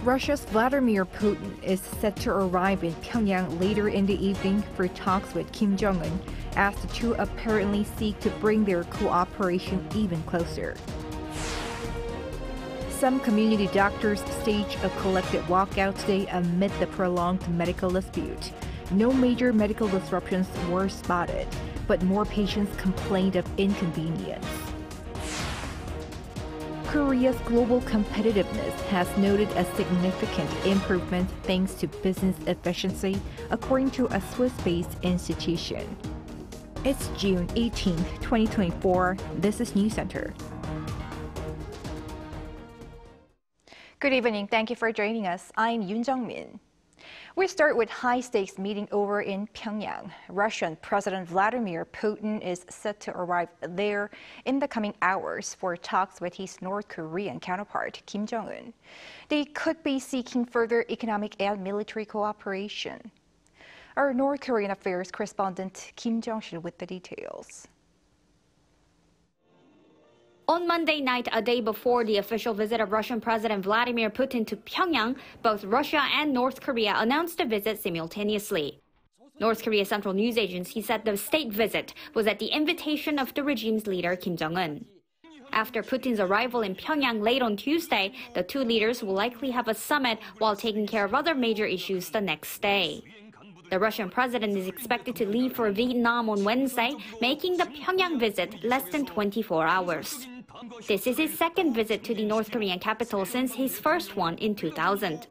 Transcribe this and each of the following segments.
Russia's Vladimir Putin is set to arrive in Pyongyang later in the evening for talks with Kim Jong-un, as the two apparently seek to bring their cooperation even closer. Some community doctors stage a collective walkout today amid the prolonged medical dispute. No major medical disruptions were spotted, but more patients complained of inconvenience. Korea's global competitiveness has noted a significant improvement thanks to business efficiency, according to a Swiss-based institution. It's June 18, 2024. This is Newscenter. Good evening. Thank you for joining us. I'm Yoon. We start with high-stakes meeting over in Pyongyang. Russian President Vladimir Putin is set to arrive there in the coming hours for talks with his North Korean counterpart, Kim Jong-un. They could be seeking further economic and military cooperation. Our North Korean affairs correspondent Kim Jong-sil with the details. On Monday night, a day before the official visit of Russian President Vladimir Putin to Pyongyang, both Russia and North Korea announced the visit simultaneously. North Korea's central news agency said the state visit was at the invitation of the regime's leader, Kim Jong-un. After Putin's arrival in Pyongyang late on Tuesday, the two leaders will likely have a summit while taking care of other major issues the next day. The Russian president is expected to leave for Vietnam on Wednesday, making the Pyongyang visit less than 24 hours. This is his second visit to the North Korean capital since his first one in 2000.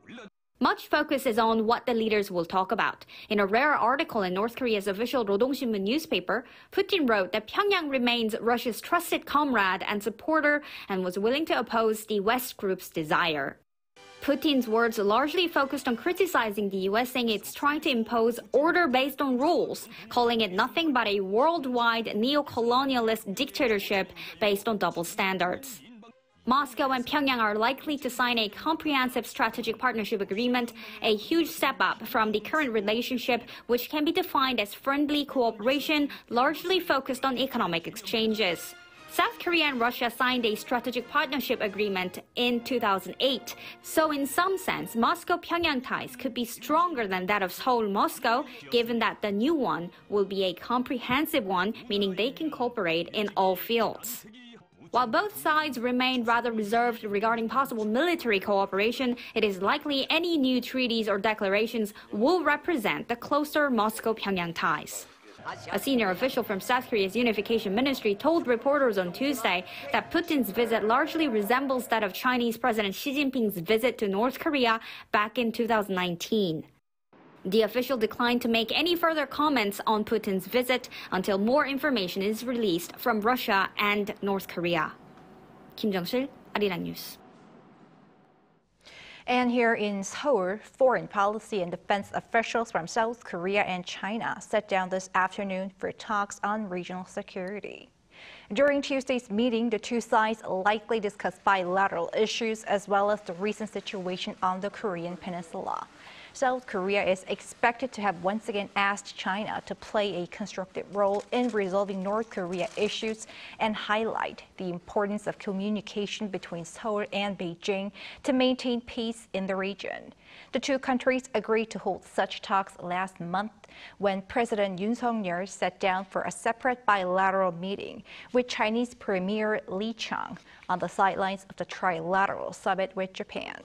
Much focus is on what the leaders will talk about. In a rare article in North Korea's official Rodong-sinmun newspaper, Putin wrote that Pyongyang remains Russia's trusted comrade and supporter and was willing to oppose the West Group's desire. Putin's words largely focused on criticizing the U.S., saying it's trying to impose order based on rules, calling it nothing but a worldwide neo-colonialist dictatorship based on double standards. Moscow and Pyongyang are likely to sign a comprehensive strategic partnership agreement, a huge step up from the current relationship, which can be defined as friendly cooperation, largely focused on economic exchanges. South Korea and Russia signed a strategic partnership agreement in 2008. So in some sense, Moscow-Pyongyang ties could be stronger than that of Seoul-Moscow, given that the new one will be a comprehensive one, meaning they can cooperate in all fields. While both sides remain rather reserved regarding possible military cooperation, it is likely any new treaties or declarations will represent the closer Moscow-Pyongyang ties. A senior official from South Korea's unification ministry told reporters on Tuesday that Putin's visit largely resembles that of Chinese President Xi Jinping's visit to North Korea back in 2019. The official declined to make any further comments on Putin's visit until more information is released from Russia and North Korea. Kim Jong-sil, Arirang News. And here in Seoul, foreign policy and defense officials from South Korea and China sat down this afternoon for talks on regional security. During Tuesday's meeting, the two sides likely discussed bilateral issues as well as the recent situation on the Korean peninsula. South Korea is expected to have once again asked China to play a constructive role in resolving North Korea issues and highlight the importance of communication between Seoul and Beijing to maintain peace in the region. The two countries agreed to hold such talks last month when President Yoon sat down for a separate bilateral meeting with Chinese Premier Li Qiang on the sidelines of the trilateral summit with Japan.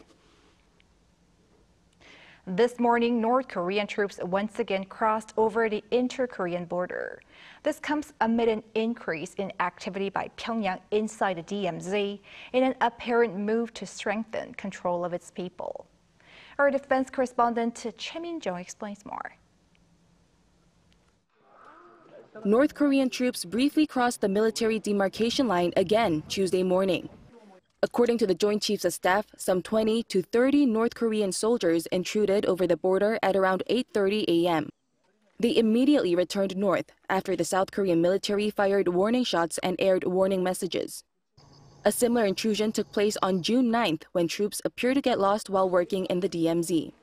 This morning, North Korean troops once again crossed over the inter-Korean border. This comes amid an increase in activity by Pyongyang inside the DMZ in an apparent move to strengthen control of its people. Our defense correspondent Choi Min-jung explains more. North Korean troops briefly crossed the military demarcation line again Tuesday morning. According to the Joint Chiefs of Staff, some 20 to 30 North Korean soldiers intruded over the border at around 8:30 a.m. They immediately returned north after the South Korean military fired warning shots and aired warning messages. A similar intrusion took place on June 9th when troops appeared to get lost while working in the DMZ.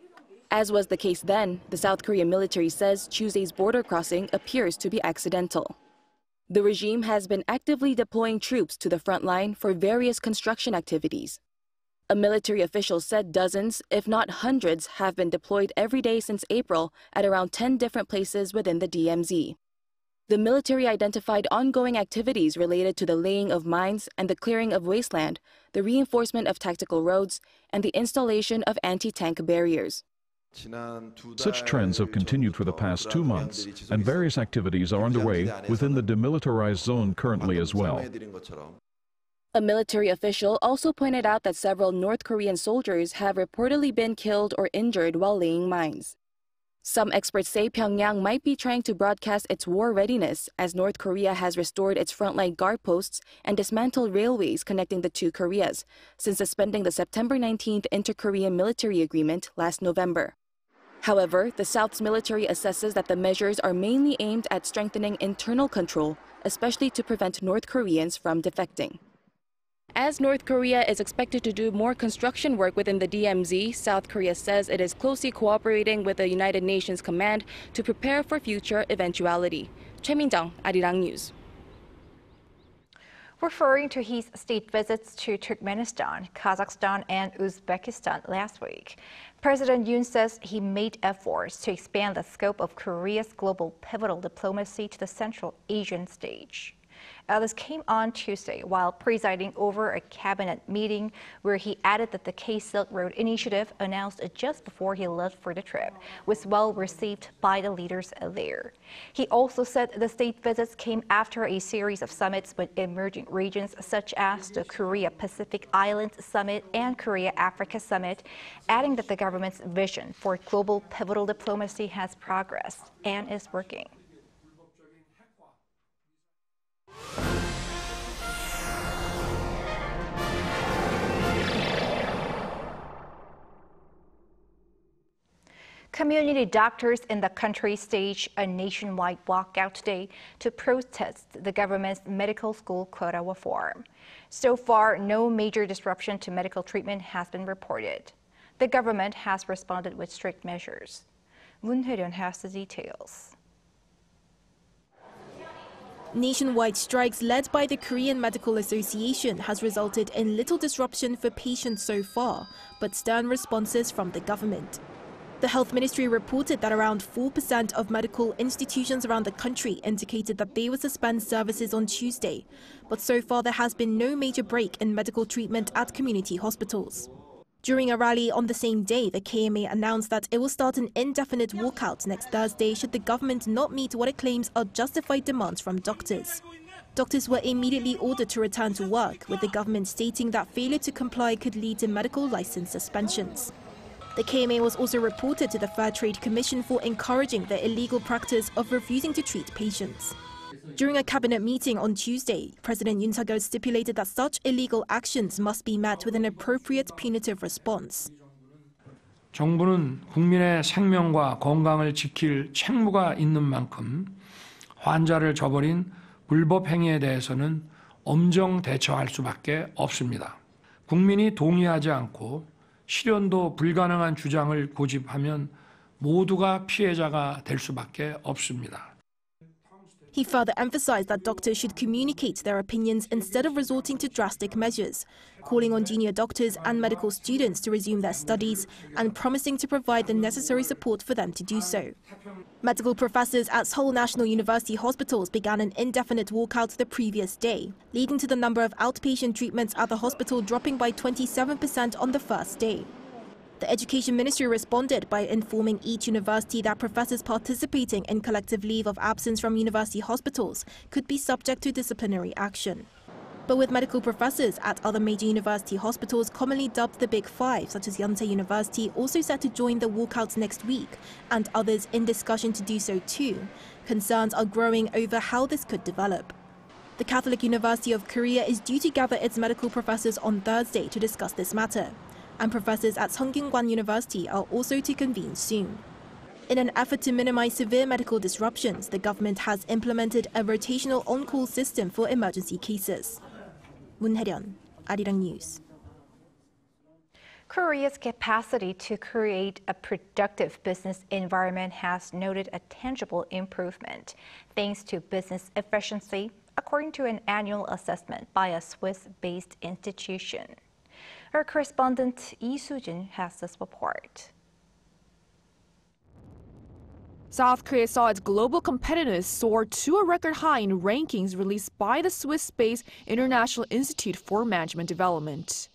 As was the case then, the South Korean military says Tuesday's border crossing appears to be accidental. The regime has been actively deploying troops to the front line for various construction activities. A military official said dozens, if not hundreds, have been deployed every day since April at around 10 different places within the DMZ. The military identified ongoing activities related to the laying of mines and the clearing of wasteland, the reinforcement of tactical roads, and the installation of anti-tank barriers. Such trends have continued for the past 2 months, and various activities are underway within the demilitarized zone currently as well. A military official also pointed out that several North Korean soldiers have reportedly been killed or injured while laying mines. Some experts say Pyongyang might be trying to broadcast its war readiness as North Korea has restored its frontline guard posts and dismantled railways connecting the two Koreas since suspending the September 19th Inter-Korean military agreement last November. However, the South's military assesses that the measures are mainly aimed at strengthening internal control, especially to prevent North Koreans from defecting. As North Korea is expected to do more construction work within the DMZ, South Korea says it is closely cooperating with the United Nations Command to prepare for future eventuality. Choi Min-jung, Arirang News. Referring to his state visits to Turkmenistan, Kazakhstan, and Uzbekistan last week, President Yoon says he made efforts to expand the scope of Korea's global pivotal diplomacy to the Central Asian stage. This came on Tuesday while presiding over a cabinet meeting where he added that the K-Silk Road initiative announced just before he left for the trip was well received by the leaders there. He also said the state visits came after a series of summits with emerging regions such as the Korea-Pacific Islands Summit and Korea-Africa Summit, adding that the government's vision for global pivotal diplomacy has progressed and is working. Community doctors in the country staged a nationwide walkout today to protest the government's medical school quota reform. So far, no major disruption to medical treatment has been reported. The government has responded with strict measures. Moon Hae-ryun has the details. Nationwide strikes led by the Korean Medical Association has resulted in little disruption for patients so far, but stern responses from the government. The Health Ministry reported that around 4% of medical institutions around the country indicated that they would suspend services on Tuesday, but so far there has been no major break in medical treatment at community hospitals. During a rally on the same day, the KMA announced that it will start an indefinite walkout next Thursday should the government not meet what it claims are justified demands from doctors. Doctors were immediately ordered to return to work, with the government stating that failure to comply could lead to medical license suspensions. The KMA was also reported to the Fair Trade Commission for encouraging the illegal practice of refusing to treat patients. During a cabinet meeting on Tuesday, President Yoon Suk-yeol stipulated that such illegal actions must be met with an appropriate punitive response. 정부는 국민의 생명과 건강을 지킬 책무가 있는 만큼 환자를 저버린 불법 행위에 대해서는 엄정 대처할 수밖에 없습니다. 국민이 동의하지 않고 실현도 불가능한 주장을 고집하면 모두가 피해자가 될 수밖에 없습니다. He further emphasized that doctors should communicate their opinions instead of resorting to drastic measures, calling on junior doctors and medical students to resume their studies and promising to provide the necessary support for them to do so. Medical professors at Seoul National University hospitals began an indefinite walkout the previous day, leading to the number of outpatient treatments at the hospital dropping by 27% on the first day. The Education Ministry responded by informing each university that professors participating in collective leave of absence from university hospitals could be subject to disciplinary action. But with medical professors at other major university hospitals commonly dubbed the Big Five, such as Yonsei University, also set to join the walkouts next week, and others in discussion to do so too, concerns are growing over how this could develop. The Catholic University of Korea is due to gather its medical professors on Thursday to discuss this matter, and professors at Seongkyungwan University are also to convene soon. In an effort to minimize severe medical disruptions, the government has implemented a rotational on-call system for emergency cases. Moon Hae-ryun, Arirang News. Korea's capacity to create a productive business environment has noted a tangible improvement thanks to business efficiency, according to an annual assessment by a Swiss-based institution. Our correspondent Lee Soo-jin has this report. South Korea saw its global competitiveness soar to a record high in rankings released by the Swiss-based International Institute for Management Development.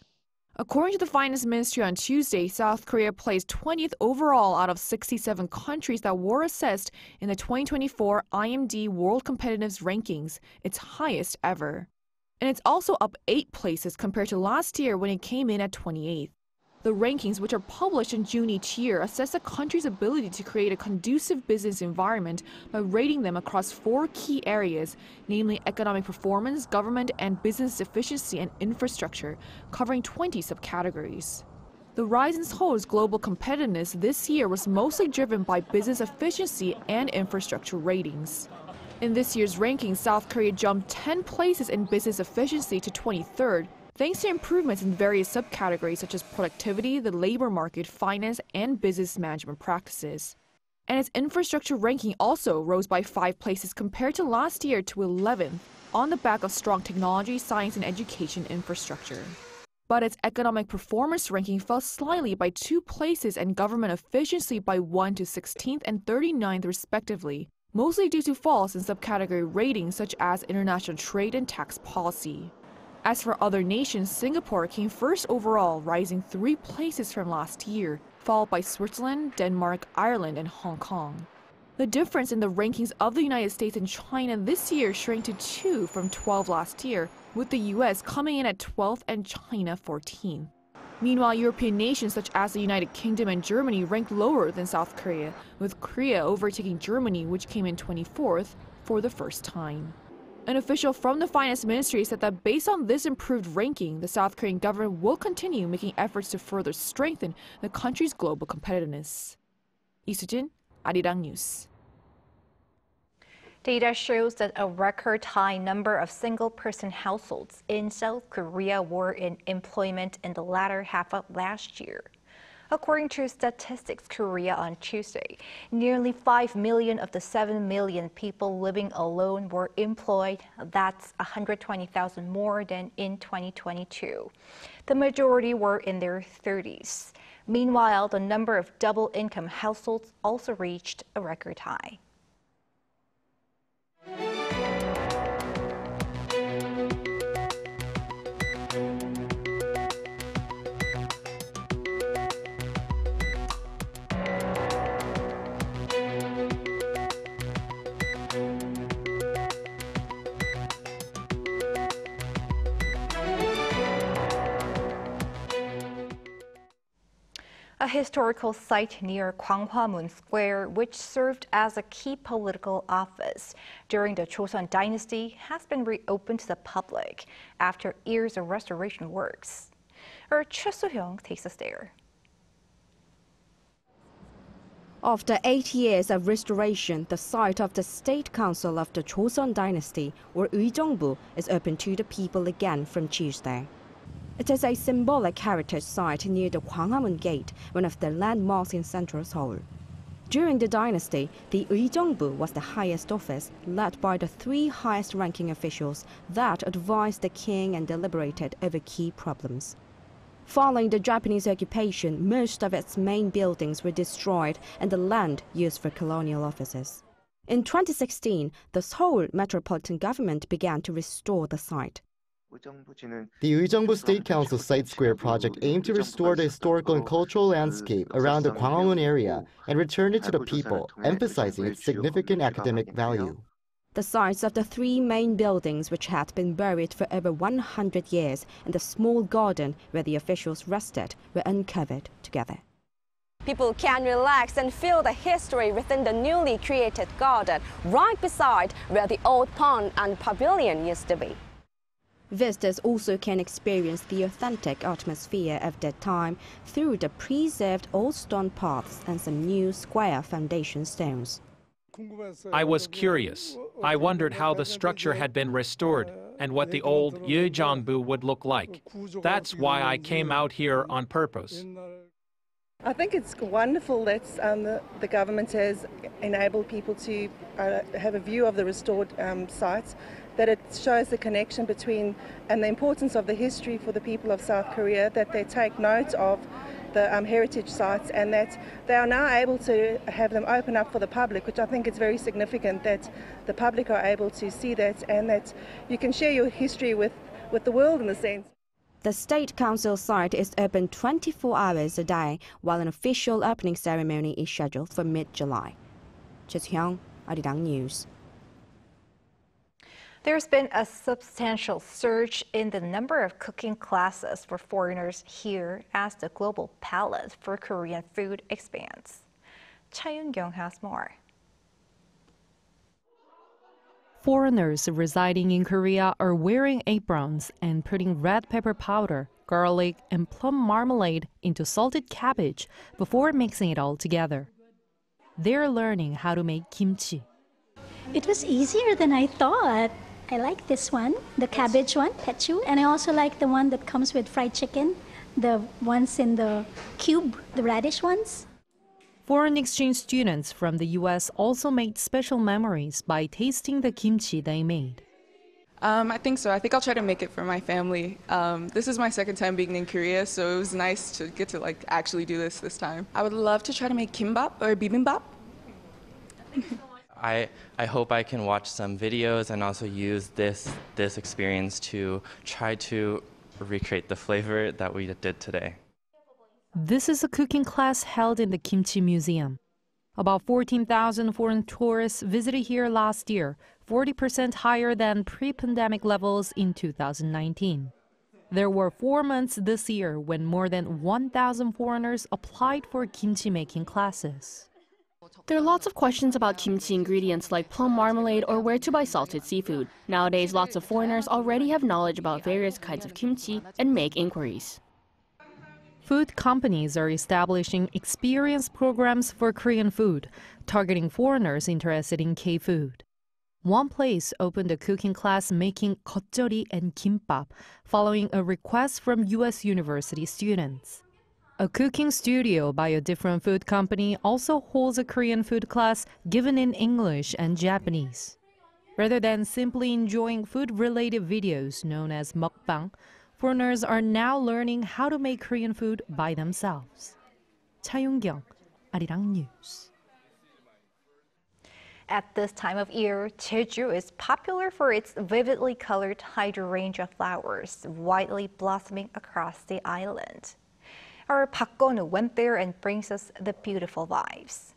According to the Finance Ministry on Tuesday, South Korea placed 20th overall out of 67 countries that were assessed in the 2024 IMD World Competitiveness Rankings, its highest ever. And it's also up 8 places compared to last year when it came in at 28th. The rankings, which are published in June each year, assess a country's ability to create a conducive business environment by rating them across 4 key areas, namely economic performance, government and business efficiency, and infrastructure, covering 20 subcategories. The rise in Seoul's global competitiveness this year was mostly driven by business efficiency and infrastructure ratings. In this year's rankings, South Korea jumped 10 places in business efficiency to 23rd, thanks to improvements in various subcategories such as productivity, the labor market, finance, and business management practices. And its infrastructure ranking also rose by 5 places compared to last year to 11th, on the back of strong technology, science, and education infrastructure. But its economic performance ranking fell slightly by 2 places and government efficiency by 1 to 16th and 39th respectively, mostly due to falls in subcategory ratings such as international trade and tax policy. As for other nations, Singapore came first overall, rising 3 places from last year, followed by Switzerland, Denmark, Ireland, and Hong Kong. The difference in the rankings of the United States and China this year shrank to 2 from 12 last year, with the US coming in at 12th and China 14th. Meanwhile, European nations such as the United Kingdom and Germany ranked lower than South Korea, with Korea overtaking Germany, which came in 24th, for the first time. An official from the Finance Ministry said that based on this improved ranking, the South Korean government will continue making efforts to further strengthen the country's global competitiveness. Lee Soo-jin, Arirang News. Data shows that a record high number of single-person households in South Korea were in employment in the latter half of last year. According to Statistics Korea on Tuesday, nearly 5 million of the 7 million people living alone were employed. That's 120,000 more than in 2022. The majority were in their 30s. Meanwhile, the number of double-income households also reached a record high. A historical site near Gwanghwamun Square, which served as a key political office during the Joseon Dynasty, has been reopened to the public after years of restoration works. Our Choi Soo-hyung takes us there. After 8 years of restoration, the site of the State Council of the Joseon Dynasty, or Uijeongbu, is open to the people again from Tuesday. It is a symbolic heritage site near the Gwanghwamun Gate, one of the landmarks in central Seoul. During the dynasty, the Uijeongbu was the highest office, led by the 3 highest-ranking officials that advised the king and deliberated over key problems. Following the Japanese occupation, most of its main buildings were destroyed and the land used for colonial offices. In 2016, the Seoul metropolitan government began to restore the site. The Uijeongbu State Council Site Square project aimed to restore the historical and cultural landscape around the Gwanghwamun area and return it to the people, emphasizing its significant academic value. The sites of the 3 main buildings, which had been buried for over 100 years, and the small garden where the officials rested, were uncovered together. People can relax and feel the history within the newly created garden, right beside where the old pond and pavilion used to be. Visitors also can experience the authentic atmosphere of that time through the preserved old stone paths and some new square foundation stones. I was curious. I wondered how the structure had been restored and what the old Uijeongbu would look like. That's why I came out here on purpose. I think it's wonderful that the government has enabled people to have a view of the restored sites. that it shows the connection between and the importance of the history for the people of South Korea, that they take note of the heritage sites and that they are now able to have them open up for the public, which I think is very significant, that the public are able to see that and that you can share your history with the world in a sense. The State Council site is open 24 hours a day, while an official opening ceremony is scheduled for mid-July. Jeju, Arirang News. There's been a substantial surge in the number of cooking classes for foreigners here as the global palette for Korean food expands. Cha Yoon has more. Foreigners residing in Korea are wearing aprons and putting red pepper powder, garlic, and plum marmalade into salted cabbage before mixing it all together. They're learning how to make kimchi. It was easier than I thought. I like this one, the cabbage one, pechu, and I also like the one that comes with fried chicken, the ones in the cube, the radish ones. Foreign exchange students from the U.S. also made special memories by tasting the kimchi they made. I think so. I think I'll try to make it for my family. This is my second time being in Korea, so it was nice to get to actually do this time. I would love to try to make kimbap or bibimbap. I hope I can watch some videos and also use this experience to try to recreate the flavor that we did today. This is a cooking class held in the Kimchi Museum. About 14,000 foreign tourists visited here last year, 40% higher than pre-pandemic levels in 2019. There were 4 months this year when more than 1,000 foreigners applied for kimchi making classes. There are lots of questions about kimchi ingredients like plum marmalade or where to buy salted seafood. Nowadays, lots of foreigners already have knowledge about various kinds of kimchi and make inquiries. Food companies are establishing experience programs for Korean food, targeting foreigners interested in K-food. One place opened a cooking class making gov't and kimbap, following a request from U.S. university students. A cooking studio by a different food company also holds a Korean food class given in English and Japanese. Rather than simply enjoying food-related videos known as mukbang, foreigners are now learning how to make Korean food by themselves. Cha Yoon, Arirang News. At this time of year, Jeju is popular for its vividly colored hydrangea flowers, widely blossoming across the island. Our Park Gon-woo went there and brings us the beautiful vibes.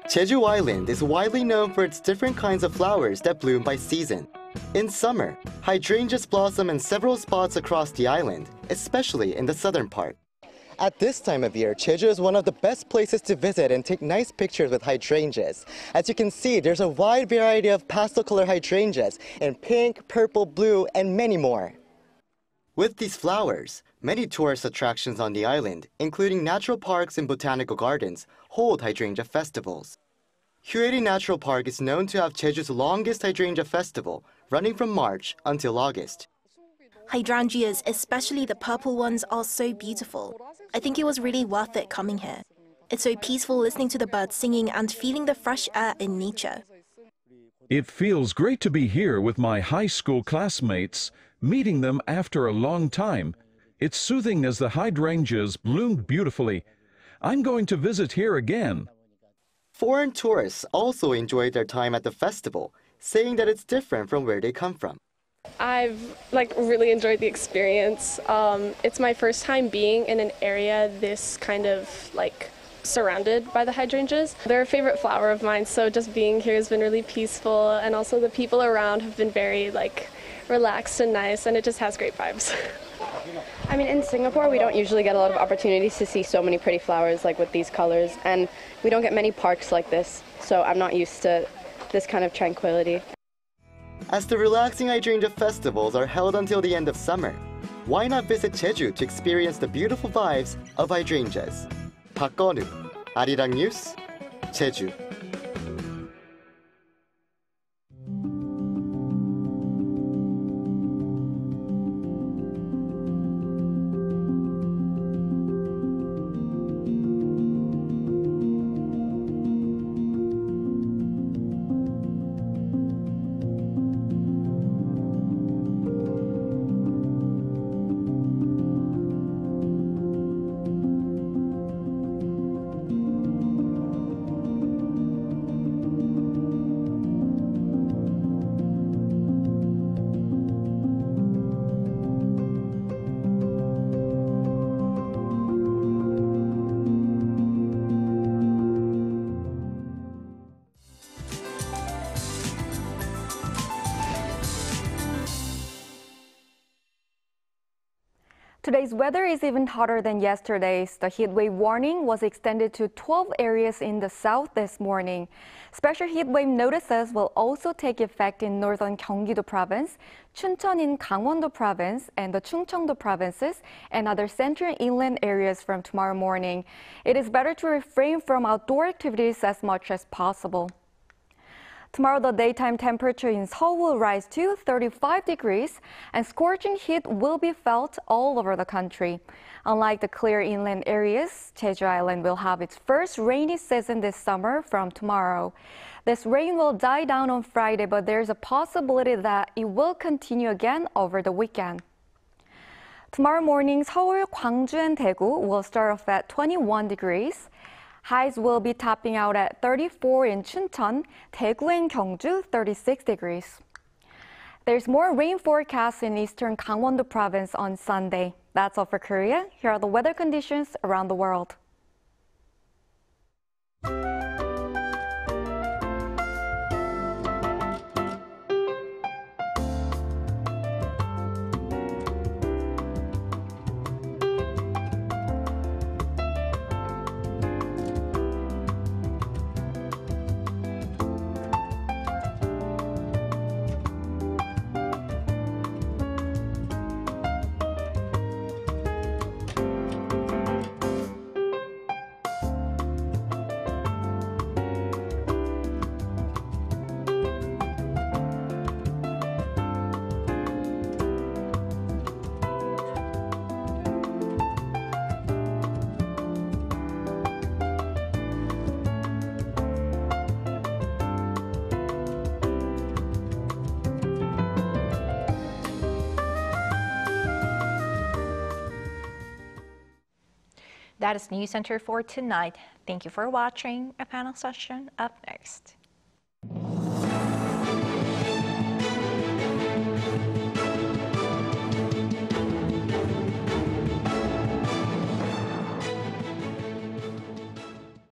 Jeju Island is widely known for its different kinds of flowers that bloom by season. In summer, hydrangeas blossom in several spots across the island, especially in the southern part. At this time of year, Jeju is one of the best places to visit and take nice pictures with hydrangeas. As you can see, there's a wide variety of pastel-colored hydrangeas in pink, purple, blue, and many more. With these flowers, many tourist attractions on the island, including natural parks and botanical gardens, hold hydrangea festivals. Hyoeri Natural Park is known to have Jeju's longest hydrangea festival, running from March until August. Hydrangeas, especially the purple ones, are so beautiful. I think it was really worth it coming here. It's so peaceful listening to the birds singing and feeling the fresh air in nature. It feels great to be here with my high school classmates, meeting them after a long time. It's soothing as the hydrangeas bloomed beautifully. I'm going to visit here again. Foreign tourists also enjoyed their time at the festival, saying that it's different from where they come from. I've really enjoyed the experience. It's my first time being in an area this kind of surrounded by the hydrangeas. They're a favorite flower of mine, so just being here has been really peaceful, and also the people around have been very relaxed and nice, and it just has great vibes. I mean, in Singapore, we don't usually get a lot of opportunities to see so many pretty flowers with these colors, and we don't get many parks like this, so I'm not used to this kind of tranquility. As the relaxing hydrangea festivals are held until the end of summer, why not visit Jeju to experience the beautiful vibes of hydrangeas? Park Gon-woo, Arirang News, Jeju. Today's weather is even hotter than yesterday's. The heat wave warning was extended to 12 areas in the south this morning. Special heat wave notices will also take effect in northern Gyeonggi-do province, Chuncheon in Gangwon-do province, and the Chungcheong-do provinces, and other central inland areas from tomorrow morning. It is better to refrain from outdoor activities as much as possible. Tomorrow, the daytime temperature in Seoul will rise to 35 degrees, and scorching heat will be felt all over the country. Unlike the clear inland areas, Jeju Island will have its first rainy season this summer from tomorrow. This rain will die down on Friday, but there's a possibility that it will continue again over the weekend. Tomorrow morning, Seoul, Gwangju, and Daegu will start off at 21 degrees. Highs will be topping out at 34 in Chuncheon, Daegu and Gyeongju, 36 degrees. There's more rain forecast in eastern Gangwon-do province on Sunday. That's all for Korea. Here are the weather conditions around the world. That is Newscenter for tonight. Thank you for watching. A panel session up next.